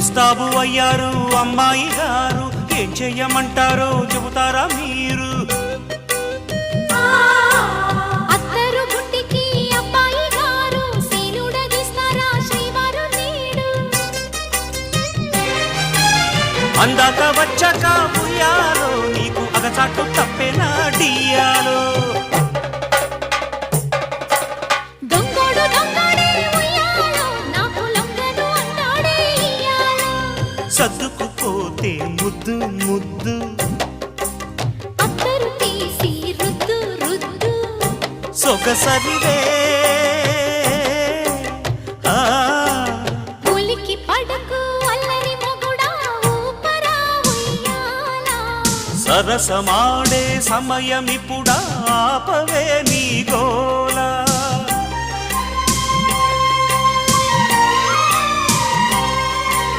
ముస్తాబు అయ్యారు అమ్మాయి గారు, ఏం చెయ్యమంటారో చెబుతారా మీరు? అత్తరు గుంటికి అబ్బాయి గారు సీనుడగిస్తారా శ్రీవారు నేడు? అందాక వచ్చాక ఉయ్యాలో నీకు అగచాటు తప్పేనా డియాలో? దొంగోడు దొంగడే ఉయ్యాలో నాకు లొంగను అన్నాడే ఇయ్యాలో. సర్దుకుపోతే ముద్దు ముద్దు అత్తరు తీసి రుద్దు రుద్దు సొగసరిదే ఉలికి పడకు అల్లరి మొగుడా ఊపరా ఉయ్యాలా. సరసమాడే సమయమిప్పుడా ఆపవే నీ గోలా.